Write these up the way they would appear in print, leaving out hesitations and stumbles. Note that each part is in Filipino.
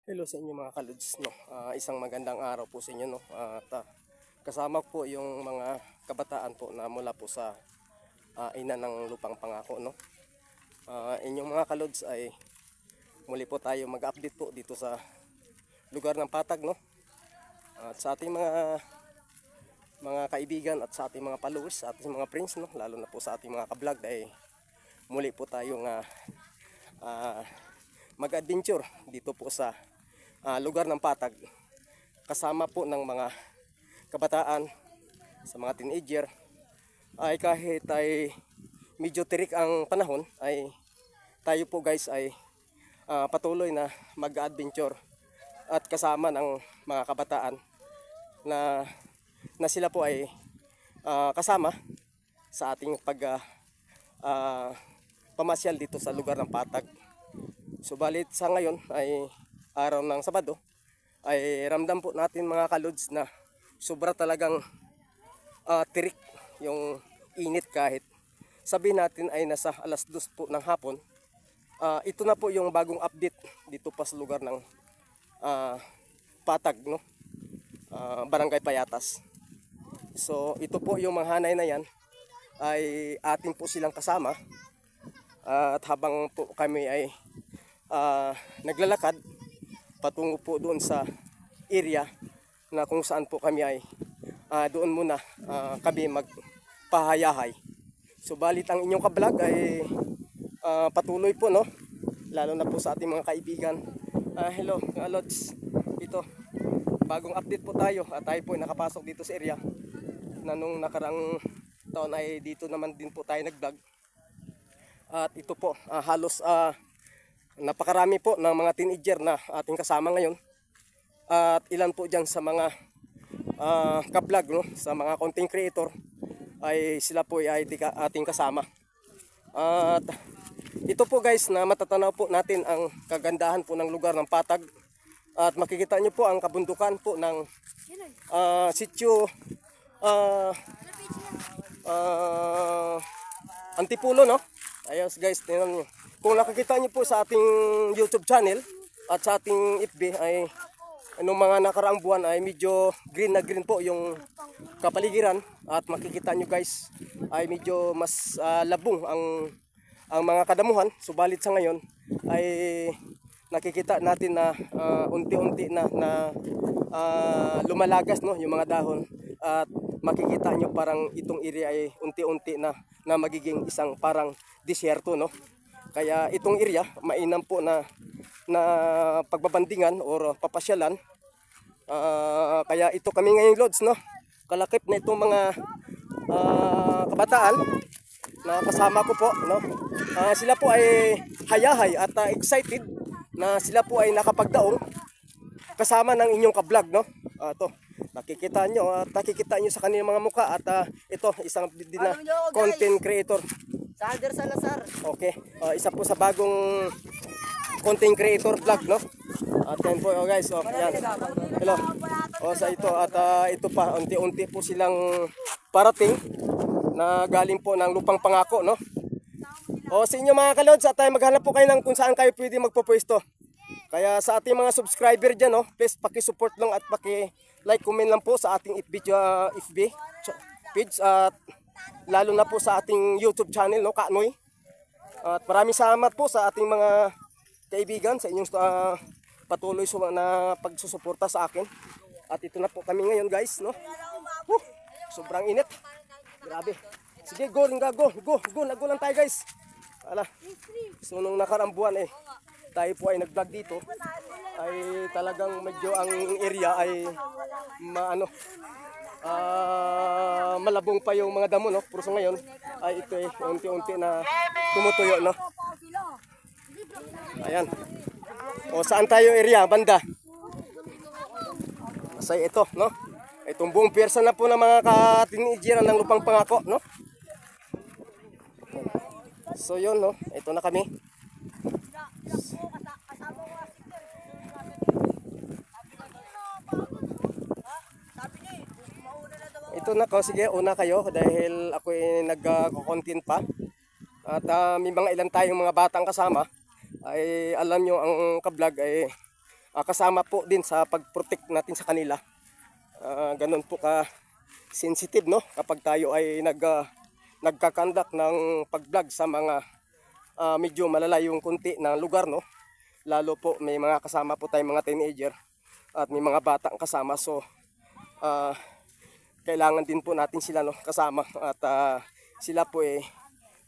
Hello sa inyo mga kalods, no. Isang magandang araw po sa inyo, no. Kasama po yung mga kabataan po na mula po sa ina ng lupang pangako, no. Inyong mga kalods ay muli po tayo mag-update po dito sa lugar ng Patag, no. At sa ating mga kaibigan at sa ating mga followers, sa ating mga friends, no, lalo na po sa ating mga ka-vlog ay muli po tayong mag-adventure dito po sa lugar ng Patag, kasama po ng mga kabataan, sa mga teenager. Ay kahit ay medyo tirik ang panahon, ay tayo po guys ay patuloy na mag-adventure at kasama ng mga kabataan na sila po ay kasama sa ating pamasyal dito sa lugar ng Patag. Subalit sa ngayon ay araw ng Sabado, ay ramdam po natin mga kalods na sobra talagang tirik yung init, kahit sabihin natin ay nasa alas 2 po ng hapon. Ito na po yung bagong update dito pa sa lugar ng Patag, no? Barangay Payatas. So ito po yung mga hanay na yan ay atin po silang kasama, at habang po kami ay naglalakad patungo po doon sa area na kung saan po kami ay doon muna kami magpahayahay. Subalit ang inyong kablog ay patuloy po, no, lalo na po sa ating mga kaibigan. Hello Lods, ito bagong update po tayo at tayo po ay nakapasok dito sa area na nung nakarang taon ay dito naman din po tayo nag-vlog. At ito po halos napakarami po ng mga teenager na ating kasama ngayon, at ilan po dyan sa mga ka-vlog, no, sa mga content creator ay sila po ay ating kasama. At ito po guys na matatanaw po natin ang kagandahan po ng lugar ng Patag, at makikita nyo po ang kabundukan po ng sitio Antipulo, no. Ayos guys, tingnan nyo. Kung nakikita niyo po sa ating YouTube channel at sa ating FB ay anong mga nakaraang buwan ay medyo green na green po yung kapaligiran, at makikita nyo guys ay medyo mas labong ang mga kadamuhan. Subalit sa ngayon ay nakikita natin na unti-unti na lumalagas, no, yung mga dahon, at makikita nyo parang itong area ay unti-unti na magiging isang parang disyerto, no. Kaya itong area mainam po na pagbabandingan or papasyalan. Kaya ito kami ngayong Lods, no. Kalakip na itong mga kabataan na kasama ko po, no. Sila po ay hayahay at excited na sila po ay nakapagdaong kasama ng inyong ka-vlog, no. To nakikita nyo at nakikita nyo sa kanilang mga mukha, at ito isang din na content creator, Sander Salazar. okay, isa po sa bagong content creator vlog, no. At yan po guys, yan. Hello. Sa ito, at ito pa unti-unti po silang parating na galing po ng lupang pangako, no. Sa inyo mga kalods, at maghanap po kayo ng kung saan kayo pwede magpupwesto. Kaya sa ating mga subscriber dyan, no, please paki-support lang at paki-like, comment lang po sa ating FB page, at lalo na po sa ating YouTube channel, no, Kanoy. At maraming salamat po sa ating mga kaibigan sa inyong patuloy na pagsusuporta sa akin. At ito na po kami ngayon guys, no. Sobrang init. Grabe. Sige, go lang tayo guys. So nung nakaraang buwan tayo po ay nag-vlog dito, ay talagang medyo ang area ay malabong pa yung mga damo, no. Pero sa ngayon ay ito unti-unti na tumutuyo, no. Ayan. Saan tayo area? Banda. Sa ito, no. Itong buong piyersa na po ng mga ka-teenager ng lupang pangako, no. So yun, no. Ito na kami. Ito na ko, sige, una kayo dahil ako ay nag-content pa. At may mga ilan tayong mga batang kasama. Ay alam nyo ang ka-vlog ay kasama po din sa pag-protect natin sa kanila. Ganun po ka sensitive, no, kapag tayo ay nagkakandak ng pag-vlog sa mga medyo malalayong kunti na lugar, no. Lalo po may mga kasama po tayong mga teenager at may mga batang kasama, so kailangan din po natin sila, no, kasama, at sila po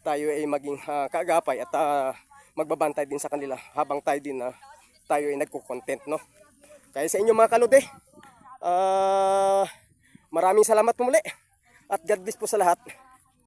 tayo ay maging kaagapay at magbabantay din sa kanila habang tayo din tayo ay nagko-content, no. Kaya sa inyo mga kalode, maraming salamat po muli at God bless po sa lahat.